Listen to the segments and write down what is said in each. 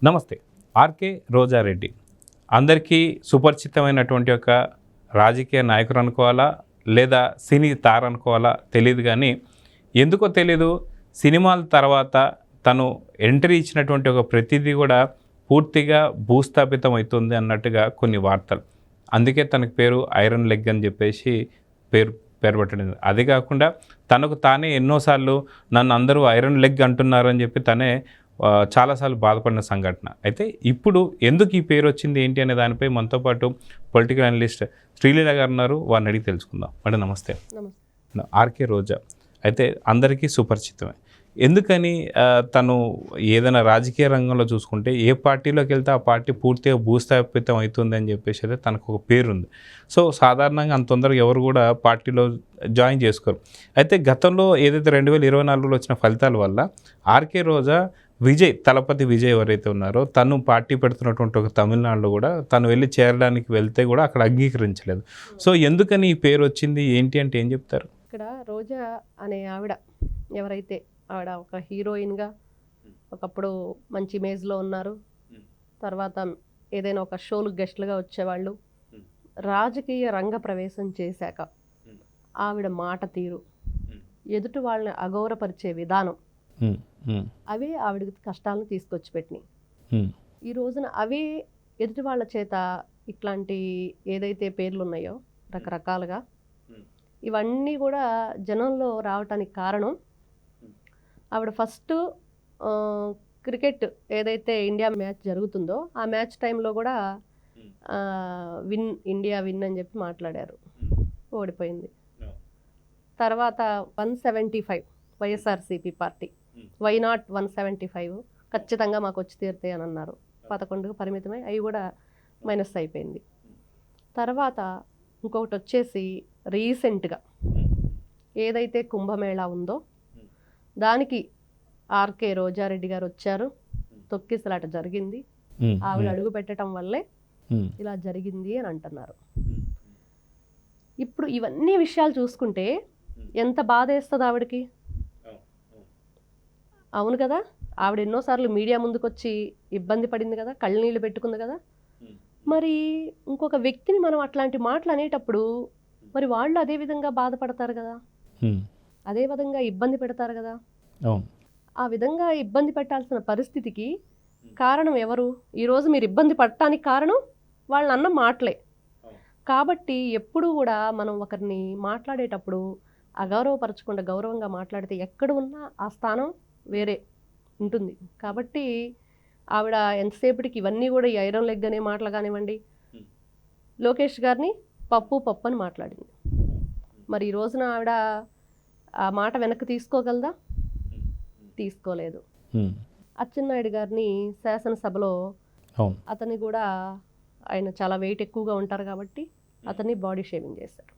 నమస్తే. ఆర్కే రోజారెడ్డి అందరికీ సుపరిచితమైనటువంటి ఒక రాజకీయ నాయకుడు అనుకోవాలా, లేదా సినీ తార అనుకోవాలా తెలియదు. కానీ ఎందుకో తెలీదు, సినిమాల తర్వాత తను ఎంట్రీ ఇచ్చినటువంటి ఒక ప్రతిదీ కూడా పూర్తిగా భూస్థాపితం అవుతుంది అన్నట్టుగా కొన్ని వార్తలు. అందుకే తనకు పేరు ఐరన్ లెగ్ అని చెప్పేసి పేరు పెట్టడం. అదే కాకుండా తనకు తానే ఎన్నోసార్లు నన్ను అందరూ ఐరన్ లెగ్ అంటున్నారు అని చెప్పి తనే చాలాసార్లు బాధపడిన సంఘటన. అయితే ఇప్పుడు ఎందుకు ఈ పేరు వచ్చింది ఏంటి అనే దానిపై మనతో పాటు పొలిటికల్ అనలిస్ట్ శ్రీలీల గారు ఉన్నారు. వారిని అడిగి తెలుసుకుందాం. మేడం నమస్తే. ఆర్కే రోజా అయితే అందరికీ సుపరిచితమే. ఎందుకని తను ఏదైనా రాజకీయ రంగంలో చూసుకుంటే ఏ పార్టీలోకి వెళ్తే ఆ పార్టీ పూర్తిగా భూస్థాపితం అవుతుంది అని చెప్పేసి అయితే తనకు ఒక పేరు ఉంది. సో సాధారణంగా అంత తొందరగా ఎవరు కూడా పార్టీలో జాయిన్ చేసుకోరు. అయితే గతంలో ఏదైతే 2024లో వచ్చిన ఫలితాల వల్ల ఆర్కే రోజా తలపతి విజయ్ ఎవరైతే ఉన్నారో తను పార్టీ పెడుతున్నటువంటి ఒక తమిళనాడులో కూడా తను వెళ్ళి చేరడానికి వెళ్తే కూడా అక్కడ అంగీకరించలేదు. సో ఎందుకని ఈ పేరు వచ్చింది ఏంటి అంటే ఏం చెప్తారు? ఇక్కడ రోజా అనే ఆవిడ ఎవరైతే ఆవిడ ఒక హీరోయిన్గా ఒకప్పుడు మంచి ఇమేజ్లో ఉన్నారు. తర్వాత ఏదైనా ఒక షోలు గెస్ట్లుగా వచ్చేవాళ్ళు. రాజకీయ రంగ ప్రవేశం చేశాక ఆవిడ మాట తీరు, ఎదుటి వాళ్ళని అగౌరవపరిచే విధానం, అవే ఆవిడకి కష్టాలను తీసుకొచ్చి పెట్టినాయి. ఈ రోజున అవే ఎదుటి వాళ్ళ చేత ఇట్లాంటి ఏదైతే పేర్లు ఉన్నాయో రకరకాలుగా ఇవన్నీ కూడా జనంలో రావటానికి కారణం ఆవిడ ఫస్ట్ క్రికెట్ ఏదైతే ఇండియా మ్యాచ్ జరుగుతుందో ఆ మ్యాచ్ టైంలో కూడా ఇండియా విన్ అని చెప్పి మాట్లాడారు. ఓడిపోయింది. తర్వాత 175 వైఎస్ఆర్సీపీ పార్టీ, వై నాట్ 175 ఖచ్చితంగా మాకు వచ్చి తీరుతాయి అని అన్నారు. 11కు పరిమితమై అవి కూడా మైనస్ అయిపోయింది. తర్వాత ఇంకొకటి వచ్చేసి రీసెంట్గా ఏదైతే కుంభమేళా ఉందో దానికి ఆర్కే రోజారెడ్డి గారు వచ్చారు. తొక్కిసలాట జరిగింది. ఆవిడ అడుగు పెట్టడం వల్లే ఇలా జరిగింది అని అంటున్నారు. ఇప్పుడు ఇవన్నీ విషయాలు చూసుకుంటే ఎంత బాధ వేస్తుంది ఆవిడకి. అవును కదా, ఆవిడ ఎన్నోసార్లు మీడియా ముందుకు వచ్చి ఇబ్బంది పడింది కదా, కళ్ళనీళ్ళు పెట్టుకుంది కదా. మరి ఇంకొక వ్యక్తిని మనం అట్లాంటి మాటలు అనేటప్పుడు మరి వాళ్ళు అదే విధంగా బాధపడతారు కదా, అదే విధంగా ఇబ్బంది పెడతారు కదా. ఆ విధంగా ఇబ్బంది పెట్టాల్సిన పరిస్థితికి కారణం ఎవరు? ఈరోజు మీరు ఇబ్బంది పడటానికి కారణం వాళ్ళని అన్న మాటలే. కాబట్టి ఎప్పుడూ కూడా మనం ఒకరిని మాట్లాడేటప్పుడు అగౌరవపరచకుండా గౌరవంగా మాట్లాడితే ఎక్కడ ఉన్నా ఆ స్థానం వేరే ఉంటుంది. కాబట్టి ఆవిడ ఎంతసేపటికి ఇవన్నీ కూడా ఈ ఐరన్ లెగ్ అనే మాటలు కానివ్వండి, లోకేష్ గారిని పప్పు అని మాట్లాడింది. మరి ఈ రోజున ఆవిడ ఆ మాట వెనక్కి తీసుకోగలదా? తీసుకోలేదు. అచ్చెన్నాయుడు గారిని శాసనసభలో అతన్ని కూడా, ఆయన చాలా వెయిట్ ఎక్కువగా ఉంటారు కాబట్టి అతన్ని బాడీ షేవింగ్ చేశారు.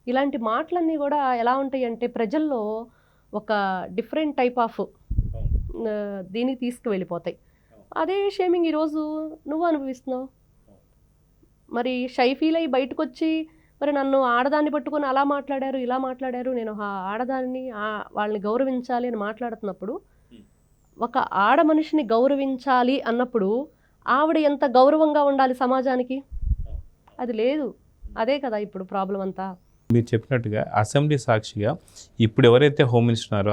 ఇలాంటి మాటలన్నీ కూడా ఎలా ఉంటాయి అంటే ప్రజల్లో ఒక డిఫరెంట్ టైప్ ఆఫ్ దీనికి తీసుకువెళ్ళిపోతాయి. అదే షేమింగ్ ఈరోజు నువ్వు అనుభవిస్తున్నావు. మరి షై ఫీల్ అయ్యి బయటకు వచ్చి మరి నన్ను ఆడదాన్ని పట్టుకొని అలా మాట్లాడారు, ఇలా మాట్లాడారు, నేను ఆడదాన్ని వాళ్ళని గౌరవించాలి అని మాట్లాడుతున్నప్పుడు, ఒక ఆడ మనిషిని గౌరవించాలి అన్నప్పుడు ఆవిడ ఎంత గౌరవంగా ఉండాలి సమాజానికి? అది లేదు. అదే కదా ఇప్పుడు ప్రాబ్లం అంతా. మీరు చెప్పినట్టుగా అసెంబ్లీ సాక్షిగా ఇప్పుడు ఎవరైతే హోమ్ మినిస్టర్ ఉన్నారో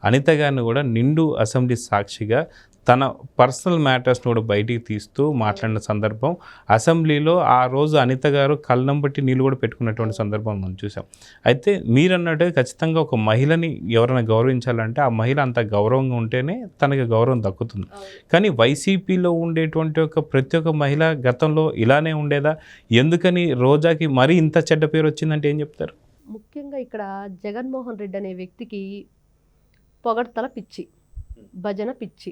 అనిత గారిని కూడా నిండు అసెంబ్లీ సాక్షిగా తన పర్సనల్ మ్యాటర్స్ని కూడా బయటికి తీస్తూ మాట్లాడిన సందర్భం అసెంబ్లీలో ఆ రోజు అనిత గారు కళ్ళం బట్టి నీళ్ళు కూడా పెట్టుకున్నటువంటి సందర్భం మనం చూసాం. అయితే మీరన్నట్టు ఖచ్చితంగా ఒక మహిళని ఎవరైనా గౌరవించాలంటే ఆ మహిళ అంత గౌరవంగా ఉంటేనే తనకి గౌరవం దక్కుతుంది. కానీ వైసీపీలో ఉండేటువంటి ప్రతి ఒక్క మహిళ గతంలో ఇలానే ఉండేదా? ఎందుకని రోజాకి మరీ ఇంత చెడ్డ పేరు వచ్చిందంటే ఏం చెప్తారు? ముఖ్యంగా ఇక్కడ జగన్మోహన్ రెడ్డి అనే వ్యక్తికి పొగడ్తల పిచ్చి, భజన పిచ్చి.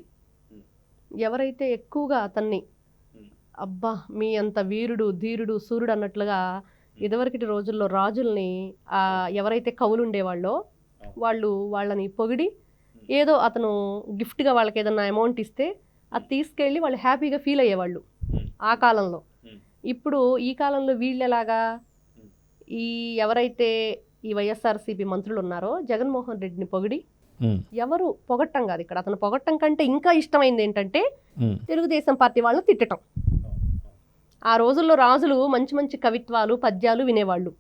ఎవరైతే ఎక్కువగా అతన్ని అబ్బా మీ అంత వీరుడు ధీరుడు సూర్యుడు అన్నట్లుగా ఇదివరకటి రోజుల్లో రాజుల్ని ఎవరైతే కవులు ఉండేవాళ్ళో వాళ్ళని పొగిడి ఏదో అతను గిఫ్ట్గా వాళ్ళకి ఏదన్నా అమౌంట్ ఇస్తే అది తీసుకెళ్ళి వాళ్ళు హ్యాపీగా ఫీల్ అయ్యేవాళ్ళు ఆ కాలంలో. ఇప్పుడు ఈ కాలంలో వీళ్ళెలాగా ఎవరైతే ఈ వైఎస్ఆర్సీపీ మంత్రులు ఉన్నారో జగన్మోహన్ రెడ్డిని పొగిడి ఎవరు పొగట్టం కాదు ఇక్కడ, అతను పొగట్టం కంటే ఇంకా ఇష్టమైంది ఏంటంటే తెలుగుదేశం పార్టీ వాళ్ళని తిట్టడం. ఆ రోజుల్లో రాజులు మంచి మంచి కవిత్వాలు పద్యాలు వినేవాళ్ళు,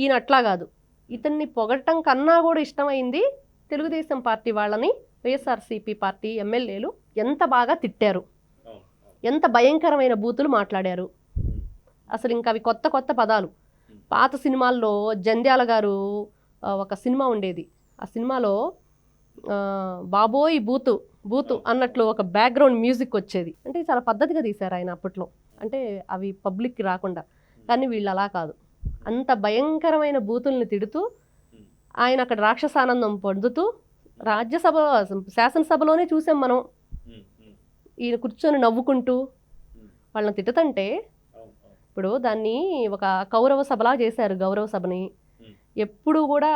ఈయన అట్లా కాదు. ఇతన్ని పొగట్టం కన్నా కూడా ఇష్టమైంది తెలుగుదేశం పార్టీ వాళ్ళని వైఎస్ఆర్సీపీ పార్టీ ఎమ్మెల్యేలు ఎంత బాగా తిట్టారు, ఎంత భయంకరమైన బూతులు మాట్లాడారు. అసలు ఇంకా అవి కొత్త కొత్త పదాలు. పాత సినిమాల్లో జంధ్యాల గారు ఒక సినిమా ఉండేది, ఆ సినిమాలో బాబోయ్ బూతు బూతు అన్నట్లు ఒక బ్యాక్గ్రౌండ్ మ్యూజిక్ వచ్చేది. అంటే చాలా పద్ధతిగా తీశారు ఆయన అప్పట్లో, అంటే అవి పబ్లిక్కి రాకుండా. కానీ వీళ్ళు అలా కాదు, అంత భయంకరమైన బూతుల్ని తిడుతూ ఆయన అక్కడ రాక్షసానందం పొందుతూ రాజ్యసభ శాసనసభలోనే చూసాం మనం, ఈయన కూర్చొని నవ్వుకుంటూ వాళ్ళని తిట్టుతంటే. ఇప్పుడు దాన్ని ఒక కౌరవ సభలా చేశారు, గౌరవ సభని. ఎప్పుడు కూడా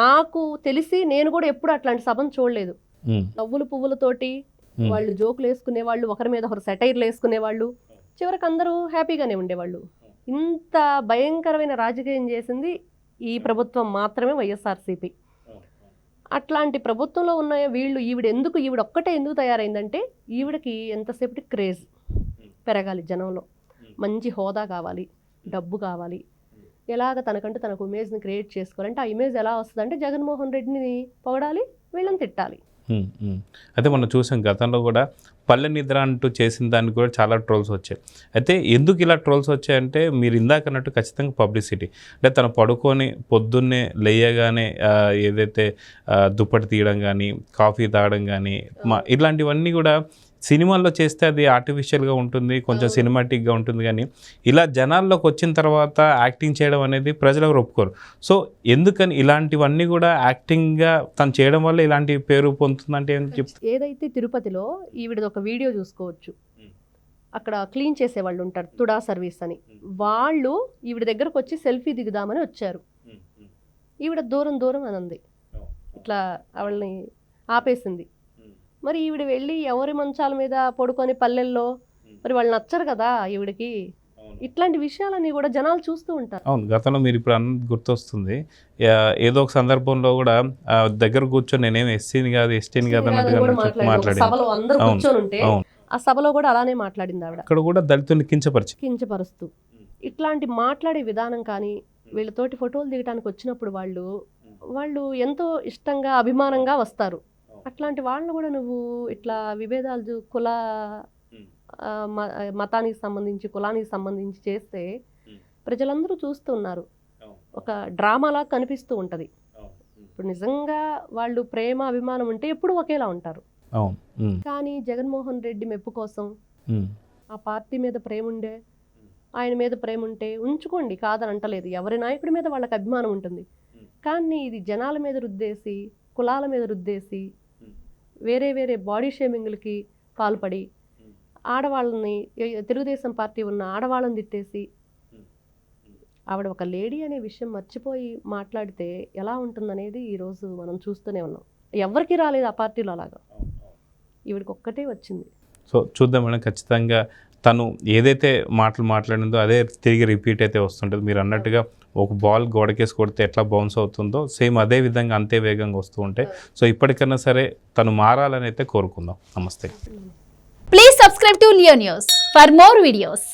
నాకు తెలిసి నేను కూడా ఎప్పుడు అట్లాంటి సభను చూడలేదు. నవ్వులు పువ్వులతోటి వాళ్ళు జోకులు వేసుకునేవాళ్ళు, ఒకరి మీద ఒకరు సెటైర్లు వేసుకునేవాళ్ళు, చివరికి అందరూ హ్యాపీగానే ఉండేవాళ్ళు. ఇంత భయంకరమైన రాజకీయం చేసింది ఈ ప్రభుత్వం మాత్రమే, వైఎస్ఆర్సీపీ. అట్లాంటి ప్రభుత్వంలో ఉన్న వీళ్ళు ఈవిడ ఒక్కటే ఎందుకు తయారైందంటే, ఈవిడకి ఎంతసేపటి క్రేజ్ పెరగాలి జనంలో, మంచి హోదా కావాలి, డబ్బు కావాలి, ఎలాగ తనకంటే తనకు ఇమేజ్ని క్రియేట్ చేసుకోవాలంటే ఆ ఇమేజ్ ఎలా వస్తుందంటే జగన్మోహన్ రెడ్డిని పొగడాలి, వీళ్ళని తిట్టాలి. అయితే మనం చూసాం గతంలో కూడా పల్లె నిద్ర అంటూ చేసిన దానికి కూడా చాలా ట్రోల్స్ వచ్చాయి. అయితే ఎందుకు ఇలా ట్రోల్స్ వచ్చాయంటే మీరు ఇందాక అన్నట్టు ఖచ్చితంగా పబ్లిసిటీ. అంటే తను పడుకొని పొద్దున్నే లేయగానే ఏదైతే దుప్పటి తీయడం కానీ, కాఫీ తాగడం కానీ, ఇలాంటివన్నీ కూడా సినిమాల్లో చేస్తే అది ఆర్టిఫిషియల్గా ఉంటుంది, కొంచెం సినిమాటిక్గా ఉంటుంది. కానీ ఇలా జనాల్లోకి వచ్చిన తర్వాత యాక్టింగ్ చేయడం అనేది ప్రజలు ఎవరు ఒప్పుకోరు. సో ఎందుకని ఇలాంటివన్నీ కూడా యాక్టింగ్గా తను చేయడం వల్ల ఇలాంటి పేరు పొందుతుందంటే ఏం చెప్తారు? ఏదైతే తిరుపతిలో ఈవిడది ఒక వీడియో చూసుకోవచ్చు, అక్కడ క్లీన్ చేసేవాళ్ళు ఉంటారు, తుడా సర్వీస్ అని, వాళ్ళు ఈవిడ దగ్గరకు వచ్చి సెల్ఫీ దిగుదామని వచ్చారు. ఈవిడ దూరం దూరం అని ఉంది, ఇట్లా వాళ్ళని ఆపేసింది. మరి ఈవిడ వెళ్ళి ఎవరి మంచాల మీద పడుకొని పల్లెల్లో, మరి వాళ్ళు నచ్చరు కదా ఈవిడికి. ఇట్లాంటి విషయాలన్నీ కూడా జనాలు చూస్తూ ఉంటారు. అవును, గతంలో మీరు ఇప్పుడు అన్నది గుర్తొస్తుంది. ఏదో ఒక సందర్భంలో కూడా దగ్గర కూర్చొని నేనేం ఎస్సీని కాదు ఎస్టీని కాదు అన్నట్టుగా మాట్లాడి సభలో అందరూ కూర్చొని ఉంటే ఆ సభలో కూడా అలానే మాట్లాడింది ఆవిడ. అక్కడ కూడా దళితుల్ని కించపరుస్తూ ఇట్లాంటి మాట్లాడే విధానం కానీ, వీళ్ళతోటి ఫోటోలు దిగడానికి వచ్చినప్పుడు వాళ్ళు ఎంతో ఇష్టంగా అభిమానంగా వస్తారు. అట్లాంటి వాళ్ళని కూడా నువ్వు ఇట్లా విభేదాలు మతానికి సంబంధించి కులానికి సంబంధించి చేస్తే ప్రజలందరూ చూస్తున్నారు, ఒక డ్రామాలా కనిపిస్తూ ఉంటుంది. ఇప్పుడు నిజంగా వాళ్ళు ప్రేమ అభిమానం ఉంటే ఎప్పుడు ఒకేలా ఉంటారు. కానీ జగన్మోహన్ రెడ్డి మెప్పు కోసం ఆ పార్టీ మీద ప్రేమ ఉండే, ఆయన మీద ప్రేమ ఉంటే ఉంచుకోండి, కాదని అంటలేదు. ఎవరి నాయకుడి మీద వాళ్ళకి అభిమానం ఉంటుంది. కానీ ఇది జనాల మీద రుద్దేసి, కులాల మీద రుద్దేసి, వేరే వేరే బాడీ షేమింగ్లకి పాల్పడి, ఆడవాళ్ళని, తెలుగుదేశం పార్టీ ఉన్న ఆడవాళ్ళని తిట్టేసి, ఆవిడ ఒక లేడీ అనే విషయం మర్చిపోయి మాట్లాడితే ఎలా ఉంటుందనేది ఈరోజు మనం చూస్తూనే ఉన్నాం. ఎవరికి రాలేదు ఆ పార్టీలో అలాగా, ఈవిడికి ఒక్కటే వచ్చింది. సో చూద్దాం మేడం, ఖచ్చితంగా తను ఏదైతే మాట్లాడిందో అదే తిరిగి రిపీట్ అయితే వస్తుంటుంది. మీరు అన్నట్టుగా ఒక బాల్ గోడకేసి కొడితే ఎట్లా బౌన్స్ అవుతుందో సేమ్ అదే విధంగా అంతే వేగంగా వస్తూ ఉంటాయి. సో ఇప్పటికన్నా సరే తను మారాలని అయితే కోరుకుందాం. నమస్తే. Please subscribe to Leo news for more videos.